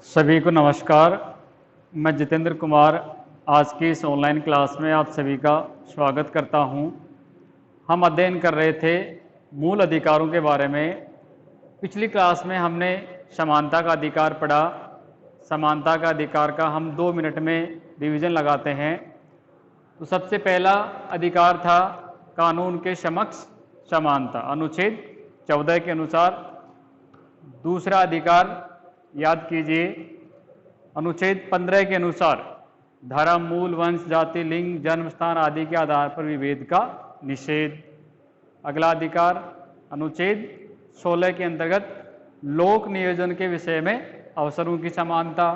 सभी को नमस्कार। मैं जितेंद्र कुमार आज की इस ऑनलाइन क्लास में आप सभी का स्वागत करता हूं। हम अध्ययन कर रहे थे मूल अधिकारों के बारे में। पिछली क्लास में हमने समानता का अधिकार पढ़ा। समानता का अधिकार का हम 2 मिनट में रिवीजन लगाते हैं। तो सबसे पहला अधिकार था कानून के समक्ष समानता, अनुच्छेद 14 के अनुसार। दूसरा अधिकार याद कीजिए, अनुच्छेद 15 के अनुसार धर्म, मूल, वंश, जाति, लिंग, जन्म स्थान आदि के आधार पर विभेद का निषेध। अगला अधिकार अनुच्छेद 16 के अंतर्गत लोक नियोजन के विषय में अवसरों की समानता।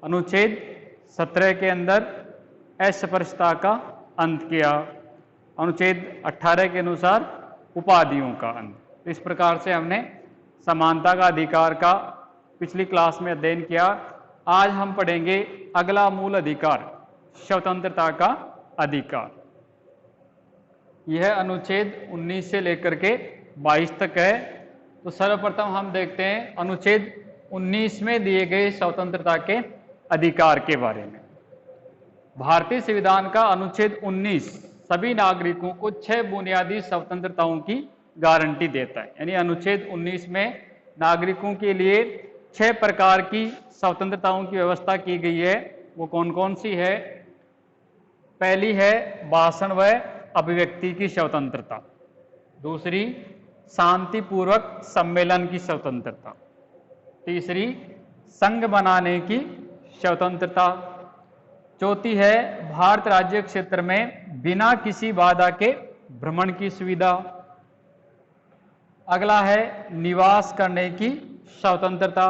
अनुच्छेद 17 के अंदर अस्पृश्यता का अंत किया। अनुच्छेद 18 के अनुसार उपाधियों का अंत। इस प्रकार से हमने समानता का अधिकार का पिछली क्लास में अध्ययन किया। आज हम पढ़ेंगे अगला मूल अधिकार, स्वतंत्रता का अधिकार। यह अनुच्छेद 19 से लेकर के 22 तक है। तो सर्वप्रथम हम देखते हैं अनुच्छेद 19 में दिए गए स्वतंत्रता के अधिकार के बारे में। भारतीय संविधान का अनुच्छेद 19 सभी नागरिकों को 6 बुनियादी स्वतंत्रताओं की गारंटी देता है। यानी अनुच्छेद 19 में नागरिकों के लिए 6 प्रकार की स्वतंत्रताओं की व्यवस्था की गई है। वो कौन कौन सी है? पहली है भाषण व अभिव्यक्ति की स्वतंत्रता। दूसरी, शांतिपूर्वक सम्मेलन की स्वतंत्रता। तीसरी, संघ बनाने की स्वतंत्रता। चौथी है भारत राज्य क्षेत्र में बिना किसी बाधा के भ्रमण की सुविधा। अगला है निवास करने की स्वतंत्रता।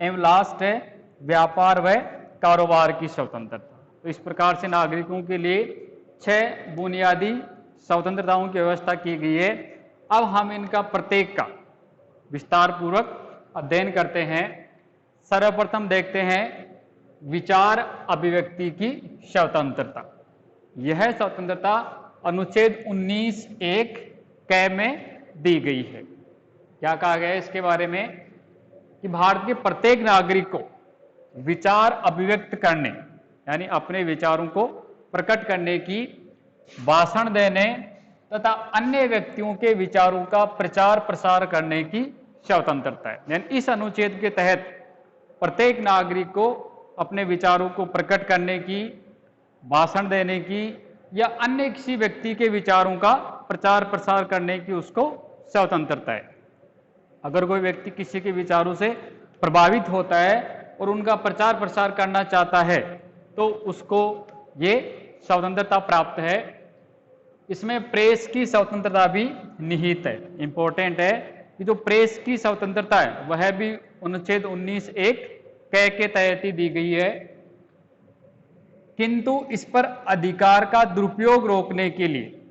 एवं लास्ट है व्यापार व कारोबार की स्वतंत्रता। तो इस प्रकार से नागरिकों के लिए 6 बुनियादी स्वतंत्रताओं की व्यवस्था की गई है। अब हम इनका प्रत्येक का विस्तार पूर्वक अध्ययन करते हैं। सर्वप्रथम देखते हैं विचार अभिव्यक्ति की स्वतंत्रता। यह स्वतंत्रता अनुच्छेद 19(1) क में दी गई है। क्या कहा गया है इसके बारे में? कि भारत के प्रत्येक नागरिक को विचार अभिव्यक्त करने, यानी अपने विचारों को प्रकट करने की, भाषण देने तथा अन्य व्यक्तियों के विचारों का प्रचार प्रसार करने की स्वतंत्रता है। यानी इस अनुच्छेद के तहत प्रत्येक नागरिक को अपने विचारों को प्रकट करने की, भाषण देने की या अन्य किसी व्यक्ति के विचारों का प्रचार प्रसार करने की उसको स्वतंत्रता है। अगर कोई व्यक्ति किसी के विचारों से प्रभावित होता है और उनका प्रचार प्रसार करना चाहता है तो उसको ये स्वतंत्रता प्राप्त है। इसमें प्रेस की स्वतंत्रता भी निहित है। इंपॉर्टेंट है कि जो प्रेस की स्वतंत्रता है वह भी अनुच्छेद 19(1) क के तहत ही दी गई है। किंतु इस पर अधिकार का दुरुपयोग रोकने के लिए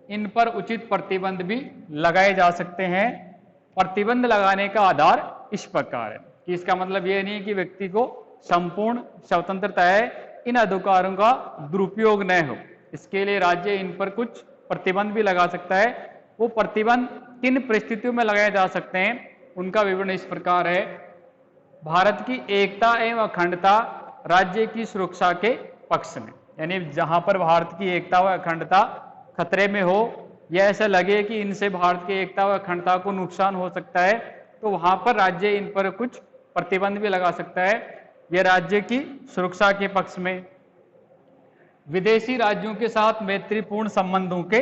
इन पर उचित प्रतिबंध भी लगाए जा सकते हैं। प्रतिबंध लगाने का आधार इस प्रकार है कि इसका मतलब यह नहीं कि व्यक्ति को संपूर्ण स्वतंत्रता है, इन अधिकारों का दुरुपयोग न हो। इसके लिए राज्य इन पर कुछ प्रतिबंध भी लगा सकता है। वो प्रतिबंध किन परिस्थितियों में लगाए जा सकते हैं उनका विवरण इस प्रकार है। भारत की एकता एवं अखंडता राज्य की सुरक्षा के पक्ष में, यानी जहां पर भारत की एकता व अखंडता खतरे में हो या ऐसा लगे कि इनसे भारत की एकता व अखंडता को नुकसान हो सकता है तो वहां पर राज्य इन पर कुछ प्रतिबंध भी लगा सकता है। यह राज्य की सुरक्षा के पक्ष में। विदेशी राज्यों के साथ मैत्रीपूर्ण संबंधों के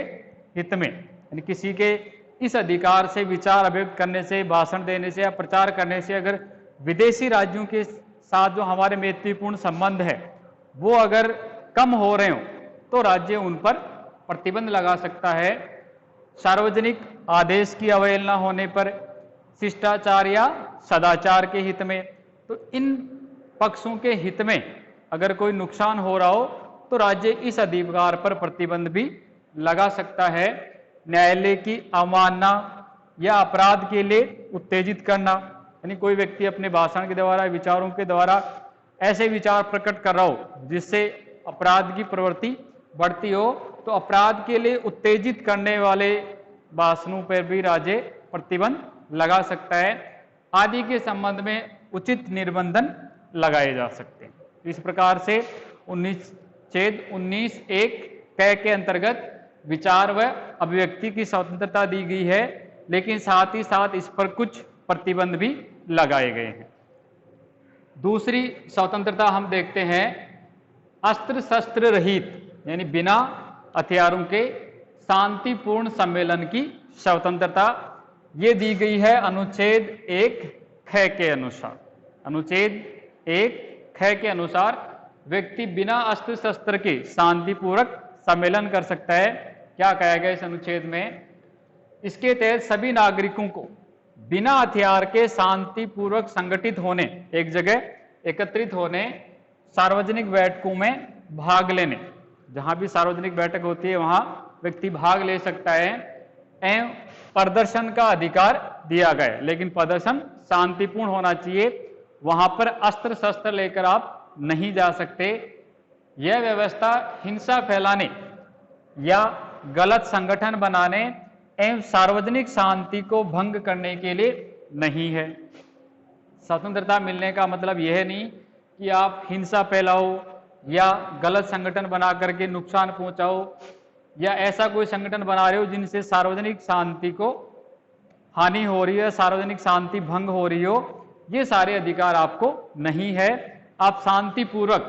हित में, यानी किसी के इस अधिकार से विचार अभिव्यक्त करने से, भाषण देने से या प्रचार करने से अगर विदेशी राज्यों के साथ जो हमारे मैत्रीपूर्ण संबंध है वो अगर कम हो रहे हो तो राज्य उन पर प्रतिबंध लगा सकता है। सार्वजनिक आदेश की अवहेलना होने पर, शिष्टाचार या सदाचार के हित में, तो इन पक्षों के हित में अगर कोई नुकसान हो रहा हो तो राज्य इस अधिकार पर प्रतिबंध भी लगा सकता है। न्यायालय की अवमानना या अपराध के लिए उत्तेजित करना, यानी कोई व्यक्ति अपने भाषण के द्वारा, विचारों के द्वारा ऐसे विचार प्रकट कर रहा हो जिससे अपराध की प्रवृत्ति बढ़ती हो तो अपराध के लिए उत्तेजित करने वाले भाषणों पर भी राज्य प्रतिबंध लगा सकता है। आदि के संबंध में उचित निर्बंधन लगाए जा सकते हैं। इस प्रकार से 19(19)(1) क के अंतर्गत विचार व अभिव्यक्ति की स्वतंत्रता दी गई है, लेकिन साथ ही साथ इस पर कुछ प्रतिबंध भी लगाए गए हैं। दूसरी स्वतंत्रता हम देखते हैं अस्त्र शस्त्र रहित, यानी बिना हथियारों के शांतिपूर्ण सम्मेलन की स्वतंत्रता। ये दी गई है अनुच्छेद 1 ख के अनुसार। अनुच्छेद 1 ख के अनुसार व्यक्ति बिना अस्त्र शस्त्र के शांतिपूर्वक सम्मेलन कर सकता है। क्या कहा गया इस अनुच्छेद में? इसके तहत सभी नागरिकों को बिना हथियार के शांतिपूर्वक संगठित होने, एक जगह एकत्रित होने, सार्वजनिक बैठकों में भाग लेने, जहां भी सार्वजनिक बैठक होती है वहां व्यक्ति भाग ले सकता है, एवं प्रदर्शन का अधिकार दिया गया है, लेकिन प्रदर्शन शांतिपूर्ण होना चाहिए। वहां पर अस्त्र शस्त्र लेकर आप नहीं जा सकते। यह व्यवस्था हिंसा फैलाने या गलत संगठन बनाने एवं सार्वजनिक शांति को भंग करने के लिए नहीं है। स्वतंत्रता मिलने का मतलब यह नहीं कि आप हिंसा फैलाओ या गलत संगठन बना करके नुकसान पहुंचाओ या ऐसा कोई संगठन बना रहे हो जिनसे सार्वजनिक शांति को हानि हो रही है, सार्वजनिक शांति भंग हो रही हो। ये सारे अधिकार आपको नहीं है। आप शांतिपूर्वक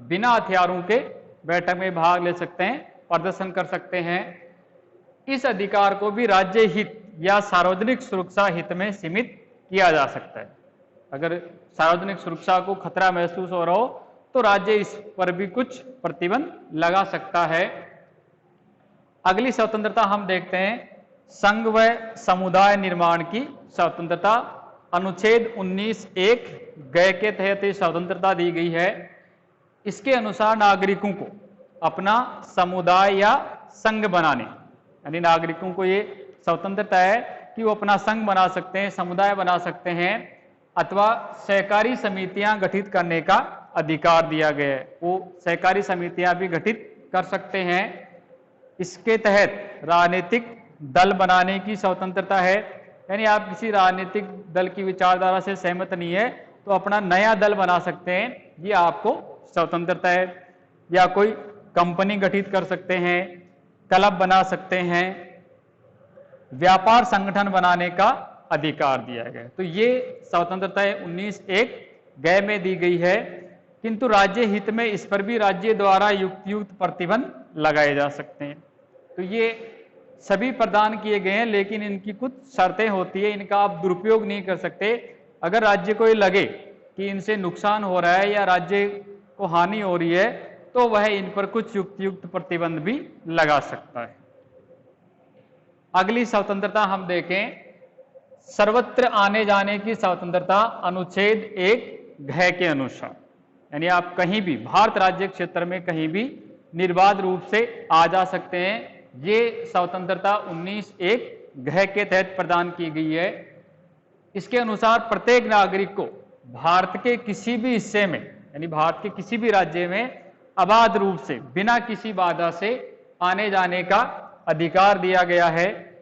बिना हथियारों के बैठक में भाग ले सकते हैं, प्रदर्शन कर सकते हैं। इस अधिकार को भी राज्य हित या सार्वजनिक सुरक्षा हित में सीमित किया जा सकता है। अगर सार्वजनिक सुरक्षा को खतरा महसूस हो रहा हो तो राज्य इस पर भी कुछ प्रतिबंध लगा सकता है। अगली स्वतंत्रता हम देखते हैं संघ व समुदाय निर्माण की स्वतंत्रता। अनुच्छेद 19(1) ग के तहत स्वतंत्रता दी गई है। इसके अनुसार नागरिकों को अपना समुदाय या संघ बनाने, यानी नागरिकों को ये स्वतंत्रता है कि वो अपना संघ बना सकते हैं, समुदाय बना सकते हैं, अथवा सहकारी समितियां गठित करने का अधिकार दिया गया है। वो सहकारी समितियां भी गठित कर सकते हैं। इसके तहत राजनीतिक दल बनाने की स्वतंत्रता है, यानी आप किसी राजनीतिक दल की विचारधारा से सहमत नहीं है तो अपना नया दल बना सकते हैं, ये आपको स्वतंत्रता है। या कोई कंपनी गठित कर सकते हैं, क्लब बना सकते हैं, व्यापार संगठन बनाने का अधिकार दिया गया। तो ये स्वतंत्रता 19(1) ग में दी गई है, किंतु राज्य हित में इस पर भी राज्य द्वारा युक्त प्रतिबंध लगाए जा सकते हैं। तो ये सभी प्रदान किए गए हैं, लेकिन इनकी कुछ शर्तें होती है, इनका आप दुरुपयोग नहीं कर सकते। अगर राज्य को ये लगे कि इनसे नुकसान हो रहा है या राज्य को हानि हो रही है तो वह इन पर कुछ युक्त प्रतिबंध भी लगा सकता है। अगली स्वतंत्रता हम देखें सर्वत्र आने जाने की स्वतंत्रता। अनुच्छेद 1 घ के अनुसार, यानी आप कहीं भी भारत राज्य क्षेत्र में कहीं भी निर्बाध रूप से आ जा सकते हैं। ये स्वतंत्रता 19(1) घ के तहत प्रदान की गई है। इसके अनुसार प्रत्येक नागरिक को भारत के किसी भी हिस्से में, यानी भारत के किसी भी राज्य में अबाध रूप से बिना किसी बाधा से आने जाने का अधिकार दिया गया है।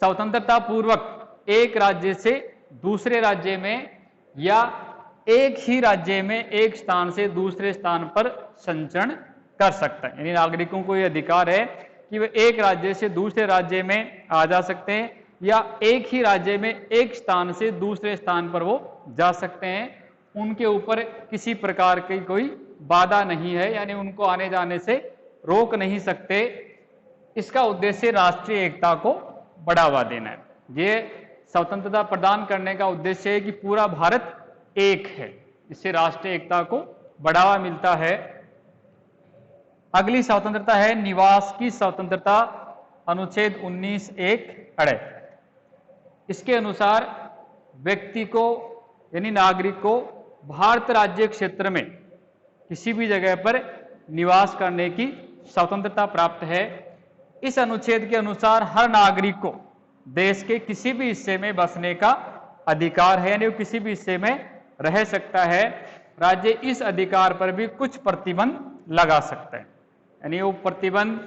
स्वतंत्रता पूर्वक एक राज्य से दूसरे राज्य में या एक ही राज्य में एक स्थान से दूसरे स्थान पर संचरण कर सकता है। यानी नागरिकों को यह अधिकार है कि वे एक राज्य से दूसरे राज्य में आ जा सकते हैं या एक ही राज्य में एक स्थान से दूसरे स्थान पर वो जा सकते हैं। उनके ऊपर किसी प्रकार की कोई बाधा नहीं है, यानी उनको आने जाने से रोक नहीं सकते। इसका उद्देश्य राष्ट्रीय एकता को बढ़ावा देना है। ये स्वतंत्रता प्रदान करने का उद्देश्य है कि पूरा भारत एक है, इससे राष्ट्रीय एकता को बढ़ावा मिलता है। अगली स्वतंत्रता है निवास की स्वतंत्रता। अनुच्छेद 19(1) अड़। इसके अनुसार व्यक्ति को यानी नागरिक को भारत राज्य क्षेत्र में किसी भी जगह पर निवास करने की स्वतंत्रता प्राप्त है। इस अनुच्छेद के अनुसार हर नागरिक को देश के किसी भी हिस्से में बसने का अधिकार है, यानी वो किसी भी हिस्से में रह सकता है। राज्य इस अधिकार पर भी कुछ प्रतिबंध लगा सकता है, यानी वो प्रतिबंध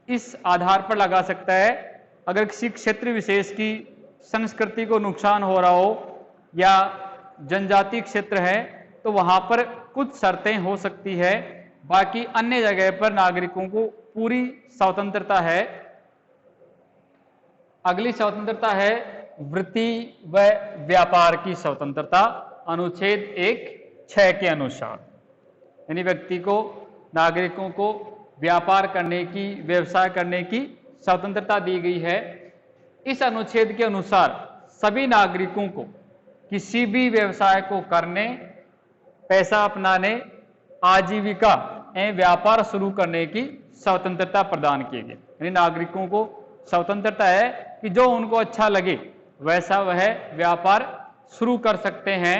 इस आधार पर लगा सकता है अगर किसी क्षेत्र विशेष की संस्कृति को नुकसान हो रहा हो या जनजाति क्षेत्र है तो वहां पर कुछ शर्तें हो सकती है, बाकी अन्य जगह पर नागरिकों को पूरी स्वतंत्रता है। अगली स्वतंत्रता है वृत्ति व व्यापार की स्वतंत्रता, अनुच्छेद 1(6) के अनुसार। यानी व्यक्ति को, नागरिकों को व्यापार करने की, व्यवसाय करने की स्वतंत्रता दी गई है। इस अनुच्छेद के अनुसार सभी नागरिकों को किसी भी व्यवसाय को करने, पैसा अपनाने, आजीविका एवं व्यापार शुरू करने की स्वतंत्रता प्रदान की गई। यानी नागरिकों को स्वतंत्रता है कि जो उनको अच्छा लगे वैसा वह व्यापार शुरू कर सकते हैं,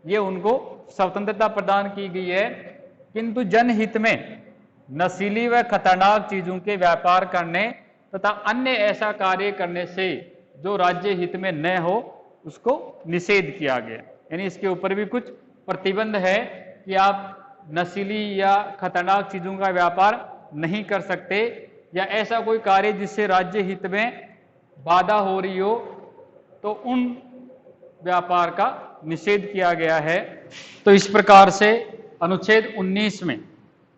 ये उनको स्वतंत्रता प्रदान की गई है। किंतु जनहित में नशीली व खतरनाक चीजों के व्यापार करने तथा अन्य ऐसा कार्य करने से जो राज्य हित में न हो, उसको निषेध किया गया। यानी इसके ऊपर भी कुछ प्रतिबंध है कि आप नशीली या खतरनाक चीजों का व्यापार नहीं कर सकते, या ऐसा कोई कार्य जिससे राज्य हित में बाधा हो रही हो, तो उन व्यापार का निषेध किया गया है। तो इस प्रकार से अनुच्छेद 19 में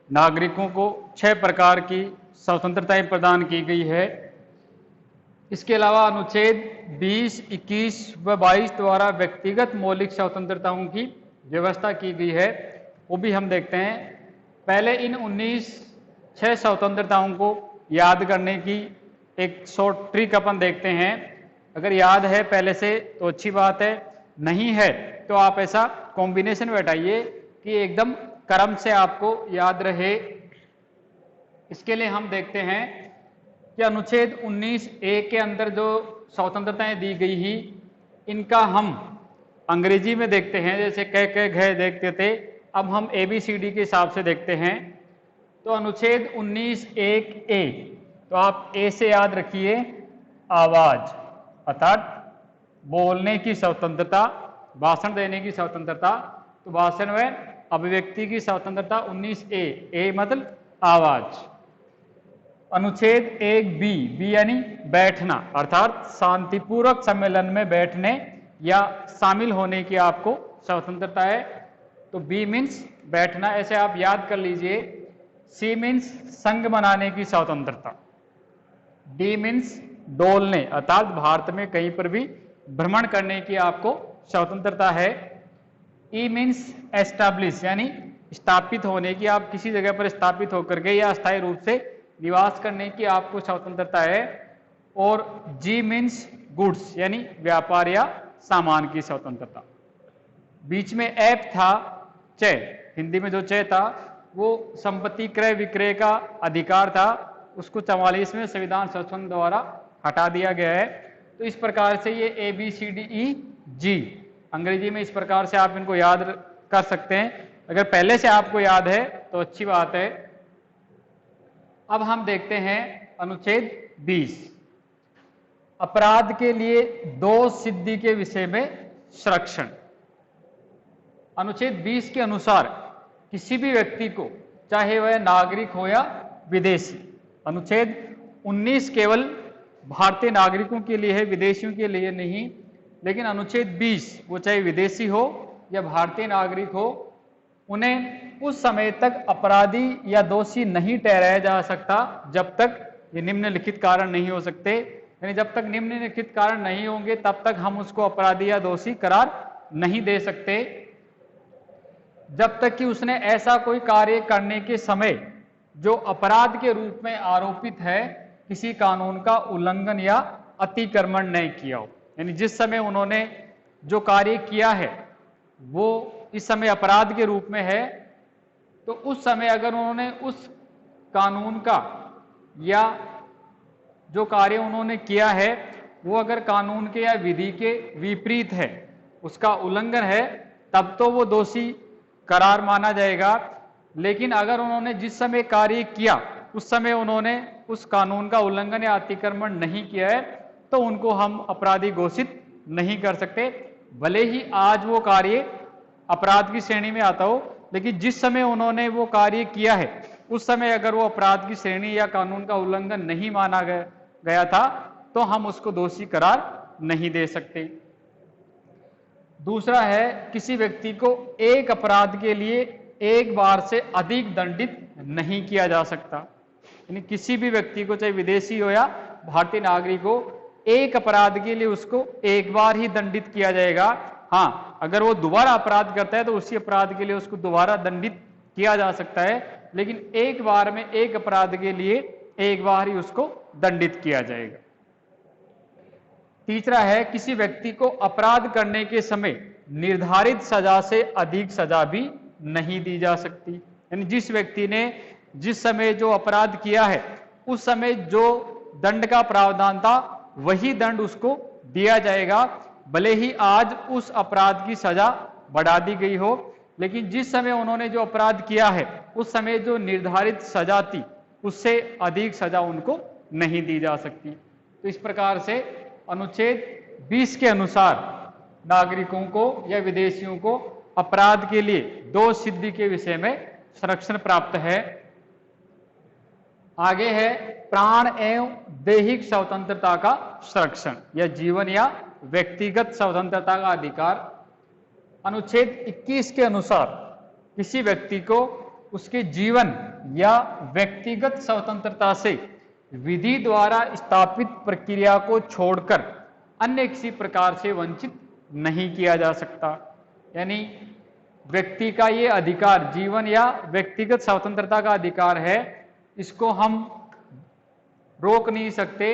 नागरिकों को 6 प्रकार की स्वतंत्रताएं प्रदान की गई है। इसके अलावा अनुच्छेद 20, 21 व 22 द्वारा व्यक्तिगत मौलिक स्वतंत्रताओं की व्यवस्था की गई है, वो भी हम देखते हैं। पहले इन 6 स्वतंत्रताओं को याद करने की एक शॉर्ट ट्रिक अपन देखते हैं। अगर याद है पहले से तो अच्छी बात है, नहीं है तो आप ऐसा कॉम्बिनेशन बैठाइए कि एकदम क्रम से आपको याद रहे। इसके लिए हम देखते हैं कि अनुच्छेद 19(a) के अंदर जो स्वतंत्रताएं दी गई ही, इनका हम अंग्रेजी में देखते हैं, जैसे क घ देखते थे, अब हम ABCD के हिसाब से देखते हैं। तो अनुच्छेद 19(1)(a), तो आप ए से याद रखिए, आवाज अर्थात बोलने की स्वतंत्रता, भाषण देने की स्वतंत्रता। तो भाषण व अभिव्यक्ति की स्वतंत्रता 19(a), ए मतलब आवाज। अनुच्छेद 1(b), बी यानी बैठना, अर्थात शांतिपूर्वक सम्मेलन में बैठने या शामिल होने की आपको स्वतंत्रता है। तो बी मीन्स बैठना, ऐसे आप याद कर लीजिए। सी मीन्स संघ बनाने की स्वतंत्रता। डी मीन्स डोलने, अर्थात भारत में कहीं पर भी भ्रमण करने की आपको स्वतंत्रता है। ई मीन्स एस्टैब्लिश, यानी स्थापित होने की, आप किसी जगह पर स्थापित होकर के या अस्थायी रूप से निवास करने की आपको स्वतंत्रता है। और जी मीन्स गुड्स, यानी व्यापार या सामान की स्वतंत्रता। बीच में ऐप था चय, हिंदी में जो चय था वो संपत्ति क्रय विक्रय का अधिकार था, उसको 44वें संविधान संशोधन द्वारा हटा दिया गया है। तो इस प्रकार से ये ABCDEG अंग्रेजी में इस प्रकार से आप इनको याद कर सकते हैं। अगर पहले से आपको याद है तो अच्छी बात है। अब हम देखते हैं अनुच्छेद 20, अपराध के लिए दोष सिद्धि के विषय में संरक्षण। अनुच्छेद 20 के अनुसार किसी भी व्यक्ति को, चाहे वह नागरिक हो या विदेशी, अनुच्छेद 19 केवल भारतीय नागरिकों के लिए है, विदेशियों के लिए नहीं, लेकिन अनुच्छेद 20 वो चाहे विदेशी हो या भारतीय नागरिक हो, उन्हें उस समय तक अपराधी या दोषी नहीं ठहराया जा सकता जब तक ये निम्नलिखित कारण नहीं हो सकते। यानी जब तक निम्नलिखित कारण नहीं होंगे तब तक हम उसको अपराधी या दोषी करार नहीं दे सकते। जब तक कि उसने ऐसा कोई कार्य करने के समय जो अपराध के रूप में आरोपित है, किसी कानून का उल्लंघन या अतिक्रमण नहीं किया हो। यानी जिस समय उन्होंने जो कार्य किया है वो इस समय अपराध के रूप में है, तो उस समय अगर उन्होंने उस कानून का या जो कार्य उन्होंने किया है वो अगर कानून के या विधि के विपरीत है, उसका उल्लंघन है, तब तो वो दोषी करार माना जाएगा। लेकिन अगर उन्होंने जिस समय कार्य किया उस समय उन्होंने उस कानून का उल्लंघन या अतिक्रमण नहीं किया है, तो उनको हम अपराधी घोषित नहीं कर सकते। भले ही आज वो कार्य अपराध की श्रेणी में आता हो, लेकिन जिस समय उन्होंने वो कार्य किया है उस समय अगर वो अपराध की श्रेणी या कानून का उल्लंघन नहीं माना गया था, तो हम उसको दोषी करार नहीं दे सकते। दूसरा है किसी व्यक्ति को एक अपराध के लिए एक बार से अधिक दंडित नहीं किया जा सकता। यानी किसी भी व्यक्ति को, चाहे विदेशी हो या भारतीय नागरिक हो, एक अपराध के लिए उसको एक बार ही दंडित किया जाएगा। हाँ, अगर वो दोबारा अपराध करता है तो उसी अपराध के लिए उसको दोबारा दंडित किया जा सकता है, लेकिन एक बार में एक अपराध के लिए एक बार ही उसको दंडित किया जाएगा। तीसरा है किसी व्यक्ति को अपराध करने के समय निर्धारित सजा से अधिक सजा भी नहीं दी जा सकती। यानी जिस व्यक्ति ने जिस समय जो अपराध किया है उस समय जो दंड का प्रावधान था वही दंड उसको दिया जाएगा, भले ही आज उस अपराध की सजा बढ़ा दी गई हो, लेकिन जिस समय उन्होंने जो अपराध किया है उस समय जो निर्धारित सजा थी उससे अधिक सजा उनको नहीं दी जा सकती। तो इस प्रकार से अनुच्छेद 20 के अनुसार नागरिकों को या विदेशियों को अपराध के लिए दोष सिद्धि के विषय में संरक्षण प्राप्त है। आगे है प्राण एवं दैहिक स्वतंत्रता का संरक्षण या जीवन या व्यक्तिगत स्वतंत्रता का अधिकार। अनुच्छेद 21 के अनुसार किसी व्यक्ति को उसके जीवन या व्यक्तिगत स्वतंत्रता से विधि द्वारा स्थापित प्रक्रिया को छोड़कर अन्य किसी प्रकार से वंचित नहीं किया जा सकता। यानी व्यक्ति का ये अधिकार, जीवन या व्यक्तिगत स्वतंत्रता का अधिकार है, इसको हम रोक नहीं सकते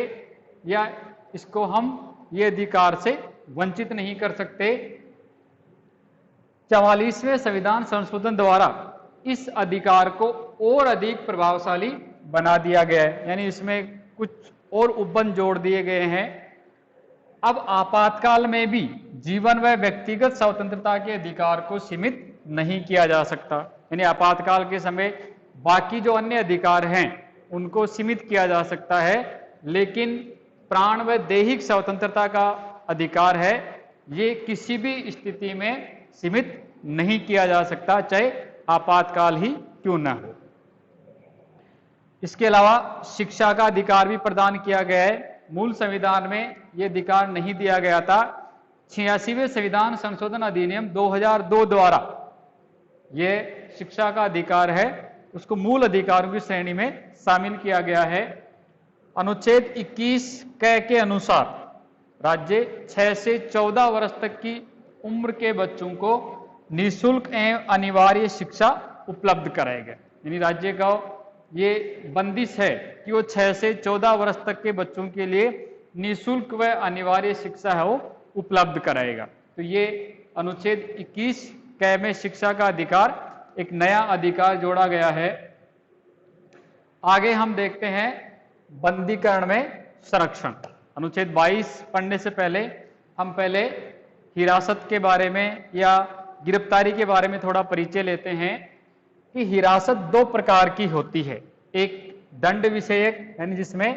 या इसको हम ये अधिकार से वंचित नहीं कर सकते। 44वें संविधान संशोधन द्वारा इस अधिकार को और अधिक प्रभावशाली बना दिया गया है, यानी इसमें कुछ और उपबंध जोड़ दिए गए हैं। अब आपातकाल में भी जीवन व व्यक्तिगत स्वतंत्रता के अधिकार को सीमित नहीं किया जा सकता। यानी आपातकाल के समय बाकी जो अन्य अधिकार हैं उनको सीमित किया जा सकता है, लेकिन प्राण व दैहिक स्वतंत्रता का अधिकार है ये किसी भी स्थिति में सीमित नहीं किया जा सकता, चाहे आपातकाल ही क्यों न हो। इसके अलावा शिक्षा का अधिकार भी प्रदान किया गया है। मूल संविधान में यह अधिकार नहीं दिया गया था। 86वें संविधान संशोधन अधिनियम 2002 द्वारा यह शिक्षा का अधिकार है उसको मूल अधिकारों की श्रेणी में शामिल किया गया है। अनुच्छेद 21 क के अनुसार राज्य 6 से 14 वर्ष तक की उम्र के बच्चों को निःशुल्क एवं अनिवार्य शिक्षा उपलब्ध कराएगा। यानी राज्य का ये बंदिश है कि वो 6 से 14 वर्ष तक के बच्चों के लिए निःशुल्क व अनिवार्य शिक्षा है वो उपलब्ध कराएगा। तो ये अनुच्छेद 21 क में शिक्षा का अधिकार एक नया अधिकार जोड़ा गया है। आगे हम देखते हैं बंदीकरण में संरक्षण। अनुच्छेद 22 पढ़ने से पहले हम पहले हिरासत के बारे में या गिरफ्तारी के बारे में थोड़ा परिचय लेते हैं कि हिरासत दो प्रकार की होती है। एक दंड विषयक यानी जिसमें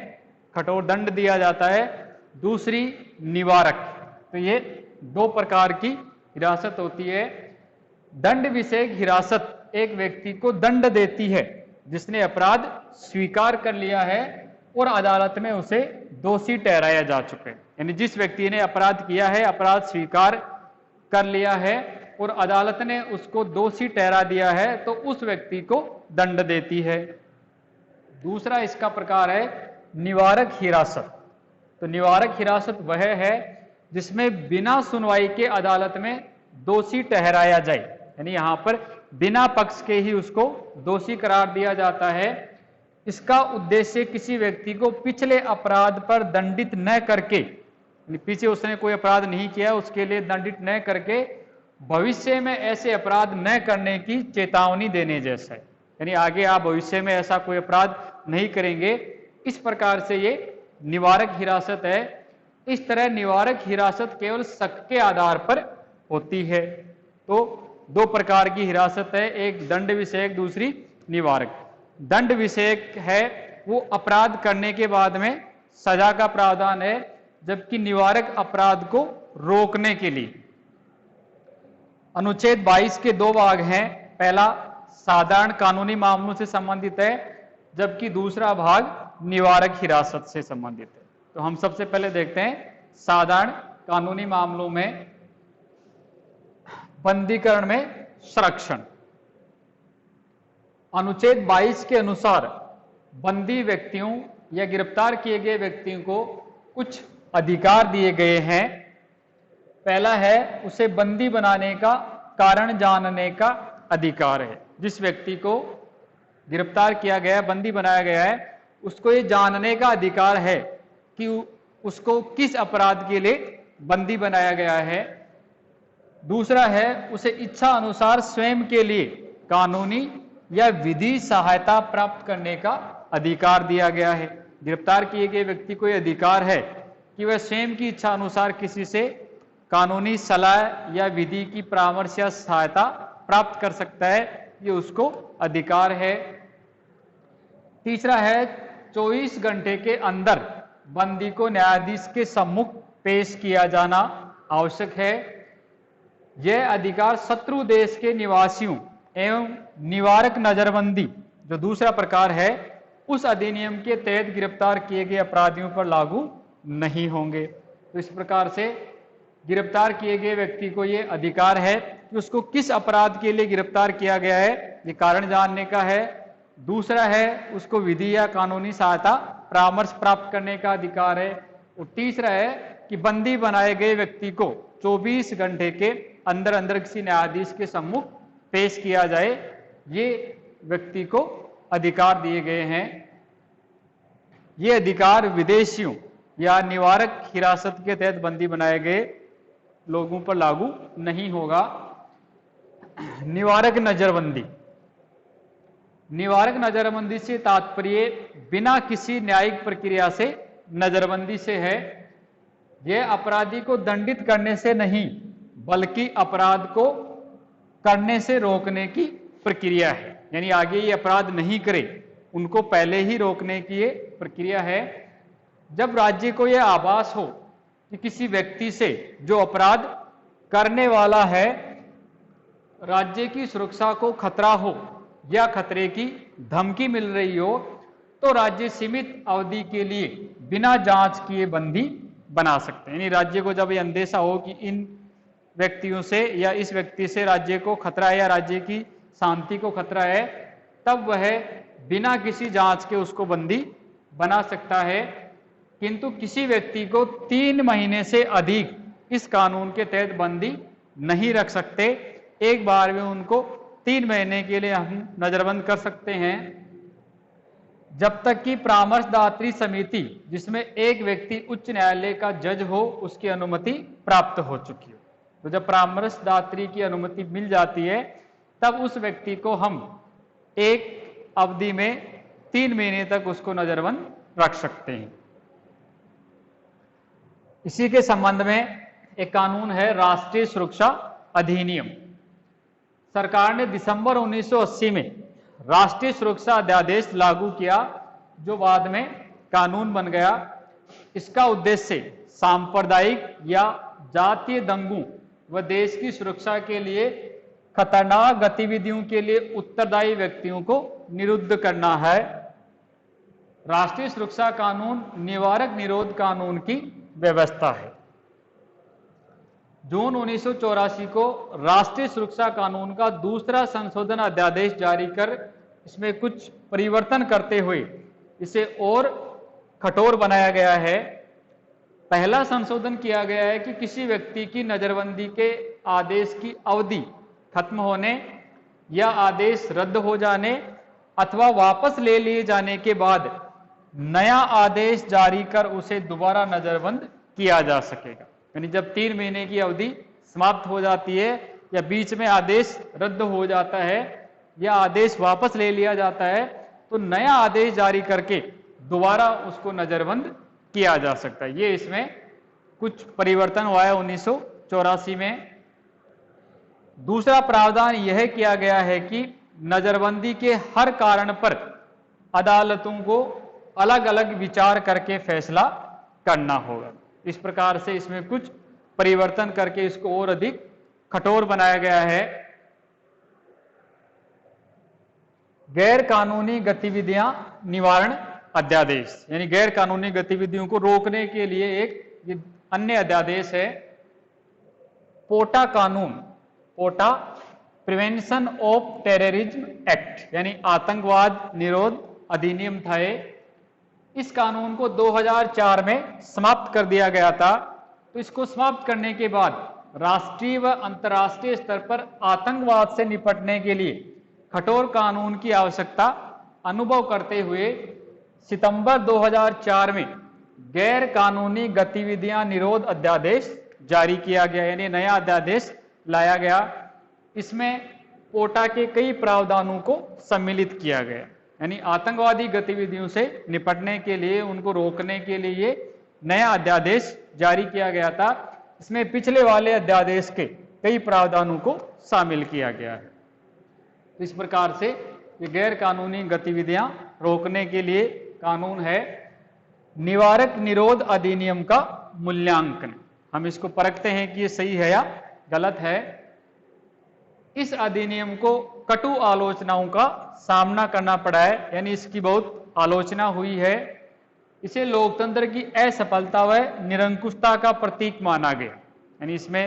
कठोर दंड दिया जाता है, दूसरी निवारक। तो ये दो प्रकार की हिरासत होती है। दंड विषयक हिरासत एक व्यक्ति को दंड देती है जिसने अपराध स्वीकार कर लिया है और अदालत में उसे दोषी ठहराया जा चुका है। यानी जिस व्यक्ति ने अपराध किया है, अपराध स्वीकार कर लिया है और अदालत ने उसको दोषी ठहरा दिया है, तो उस व्यक्ति को दंड देती है। दूसरा इसका प्रकार है निवारक हिरासत। तो निवारक हिरासत वह है जिसमें बिना सुनवाई के अदालत में दोषी ठहराया जाए। यानी यहां पर बिना पक्ष के ही उसको दोषी करार दिया जाता है। इसका उद्देश्य किसी व्यक्ति को पिछले अपराध पर दंडित न करके, पीछे उसने कोई अपराध नहीं किया उसके लिए दंडित न करके भविष्य में ऐसे अपराध न करने की चेतावनी देने जैसा है। यानी आगे आप भविष्य में ऐसा कोई अपराध नहीं करेंगे, इस प्रकार से ये निवारक हिरासत है। इस तरह निवारक हिरासत केवल शक के आधार पर होती है। तो दो प्रकार की हिरासत है, एक दंड विषयक, दूसरी निवारक। दंड विषयक है वो अपराध करने के बाद में सजा का प्रावधान है, जबकि निवारक अपराध को रोकने के लिए। अनुच्छेद 22 के दो भाग हैं। पहला साधारण कानूनी मामलों से संबंधित है, जबकि दूसरा भाग निवारक हिरासत से संबंधित है। तो हम सबसे पहले देखते हैं साधारण कानूनी मामलों में बंदीकरण में संरक्षण। अनुच्छेद 22 के अनुसार बंदी व्यक्तियों या गिरफ्तार किए गए व्यक्तियों को कुछ अधिकार दिए गए हैं। पहला है उसे बंदी बनाने का कारण जानने का अधिकार है। जिस व्यक्ति को गिरफ्तार किया गया है, बंदी बनाया गया है, उसको ये जानने का अधिकार है कि उसको किस अपराध के लिए बंदी बनाया गया है। दूसरा है उसे इच्छा अनुसार स्वयं के लिए कानूनी या विधि सहायता प्राप्त करने का अधिकार दिया गया है। गिरफ्तार किए गए व्यक्ति को यह अधिकार है कि वह स्वयं की इच्छा अनुसार किसी से कानूनी सलाह या विधि की परामर्श या सहायता प्राप्त कर सकता है, ये उसको अधिकार है। तीसरा है 24 घंटे के अंदर बंदी को न्यायाधीश के सम्मुख पेश किया जाना आवश्यक है। यह अधिकार शत्रु देश के निवासियों एवं निवारक नजरबंदी जो दूसरा प्रकार है उस अधिनियम के तहत गिरफ्तार किए गए अपराधियों पर लागू नहीं होंगे। तो इस प्रकार से गिरफ्तार किए गए व्यक्ति को यह अधिकार है कि उसको किस अपराध के लिए गिरफ्तार किया गया है, ये कारण जानने का है। दूसरा है उसको विधि या कानूनी सहायता परामर्श प्राप्त करने का अधिकार है। और तीसरा है कि बंदी बनाए गए व्यक्ति को 24 घंटे के अंदर अंदर किसी न्यायाधीश के सम्मुख पेश किया जाए, ये व्यक्ति को अधिकार दिए गए हैं। ये अधिकार विदेशियों या निवारक हिरासत के तहत बंदी बनाए गए लोगों पर लागू नहीं होगा। निवारक नजरबंदी। निवारक नजरबंदी से तात्पर्य बिना किसी न्यायिक प्रक्रिया से नजरबंदी से है। यह अपराधी को दंडित करने से नहीं बल्कि अपराध को करने से रोकने की प्रक्रिया है। यानी आगे ये अपराध नहीं करे, उनको पहले ही रोकने की ये प्रक्रिया है। जब राज्य को यह आभास हो कि किसी व्यक्ति से जो अपराध करने वाला है राज्य की सुरक्षा को खतरा हो या खतरे की धमकी मिल रही हो, तो राज्य सीमित अवधि के लिए बिना जांच किए बंदी बना सकते हैं। यानी राज्य को जब ये अंदेशा हो कि इन व्यक्तियों से या इस व्यक्ति से राज्य को खतरा है या राज्य की शांति को खतरा है, तब वह बिना किसी जांच के उसको बंदी बना सकता है। किंतु किसी व्यक्ति को 3 महीने से अधिक इस कानून के तहत बंदी नहीं रख सकते। एक बार में उनको 3 महीने के लिए हम नजरबंद कर सकते हैं, जब तक कि परामर्शदात्री समिति जिसमें एक व्यक्ति उच्च न्यायालय का जज हो उसकी अनुमति प्राप्त हो चुकी हो। तो जब परामर्शदात्री की अनुमति मिल जाती है तब उस व्यक्ति को हम एक अवधि में 3 महीने तक उसको नजरबंद रख सकते हैं। इसी के संबंध में एक कानून है राष्ट्रीय सुरक्षा अधिनियम। सरकार ने दिसंबर 1980 में राष्ट्रीय सुरक्षा अध्यादेश लागू किया जो बाद में कानून बन गया। इसका उद्देश्य सांप्रदायिक या जातीय दंगों व देश की सुरक्षा के लिए खतरनाक गतिविधियों के लिए उत्तरदायी व्यक्तियों को निरुद्ध करना है। राष्ट्रीय सुरक्षा कानून निवारक निरोध कानून की व्यवस्था है। जून 1984 को राष्ट्रीय सुरक्षा कानून का दूसरा संशोधन अध्यादेश जारी कर इसमें कुछ परिवर्तन करते हुए इसे और कठोर बनाया गया है। पहला संशोधन किया गया है कि किसी व्यक्ति की नजरबंदी के आदेश की अवधि खत्म होने या आदेश रद्द हो जाने अथवा वापस ले लिए जाने के बाद नया आदेश जारी कर उसे दोबारा नजरबंद किया जा सकेगा। यानी जब 3 महीने की अवधि समाप्त हो जाती है या बीच में आदेश रद्द हो जाता है या आदेश वापस ले लिया जाता है तो नया आदेश जारी करके दोबारा उसको नजरबंद किया जा सकता है। ये इसमें कुछ परिवर्तन हुआ है 1984 में। दूसरा प्रावधान यह किया गया है कि नजरबंदी के हर कारण पर अदालतों को अलग अलग विचार करके फैसला करना होगा। इस प्रकार से इसमें कुछ परिवर्तन करके इसको और अधिक कठोर बनाया गया है। गैर कानूनी गतिविधियां निवारण अध्यादेश, यानी गैर कानूनी गतिविधियों को रोकने के लिए एक अन्य अध्यादेश है। पोटा कानून पोटा प्रिवेंशन ऑफ टेररिज्म एक्ट यानी आतंकवाद निरोध अधिनियम था ये। इस कानून को 2004 में समाप्त कर दिया गया था। तो इसको समाप्त करने के बाद राष्ट्रीय व अंतर्राष्ट्रीय स्तर पर आतंकवाद से निपटने के लिए कठोर कानून की आवश्यकता अनुभव करते हुए सितंबर 2004 में गैर कानूनी गतिविधियां निरोध अध्यादेश जारी किया गया, यानी नया अध्यादेश लाया गया। इसमें पोटा के कई प्रावधानों को सम्मिलित किया गया, यानी आतंकवादी गतिविधियों से निपटने के लिए, उनको रोकने के लिए ये नया अध्यादेश जारी किया गया था। इसमें पिछले वाले अध्यादेश के कई प्रावधानों को शामिल किया गया है। तो इस प्रकार से ये गैर कानूनी गतिविधियां रोकने के लिए कानून है। निवारक निरोध अधिनियम का मूल्यांकन, हम इसको परखते हैं कि ये सही है या गलत है। इस अधिनियम को कटु आलोचनाओं का सामना करना पड़ा है, यानी इसकी बहुत आलोचना हुई है। इसे लोकतंत्र की असफलता व निरंकुशता का प्रतीक माना गया, यानी इसमें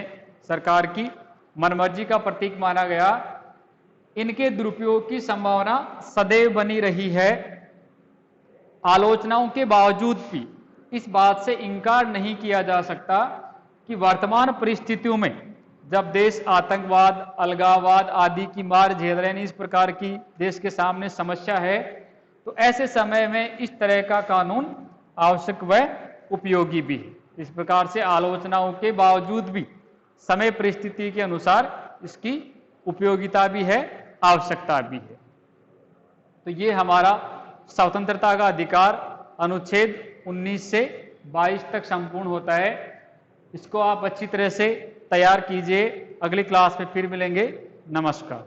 सरकार की मनमर्जी का प्रतीक माना गया। इनके दुरुपयोग की संभावना सदैव बनी रही है। आलोचनाओं के बावजूद भी इस बात से इनकार नहीं किया जा सकता कि वर्तमान परिस्थितियों में जब देश आतंकवाद, अलगाववाद आदि की मार झेल रहे हैं, इस प्रकार की देश के सामने समस्या है, तो ऐसे समय में इस तरह का कानून आवश्यक व उपयोगी भी है। इस प्रकार से आलोचनाओं के बावजूद भी समय परिस्थिति के अनुसार इसकी उपयोगिता भी है, आवश्यकता भी है। तो ये हमारा स्वतंत्रता का अधिकार अनुच्छेद 19 से 22 तक संपूर्ण होता है। इसको आप अच्छी तरह से तैयार कीजिए। अगली क्लास में फिर मिलेंगे। नमस्कार।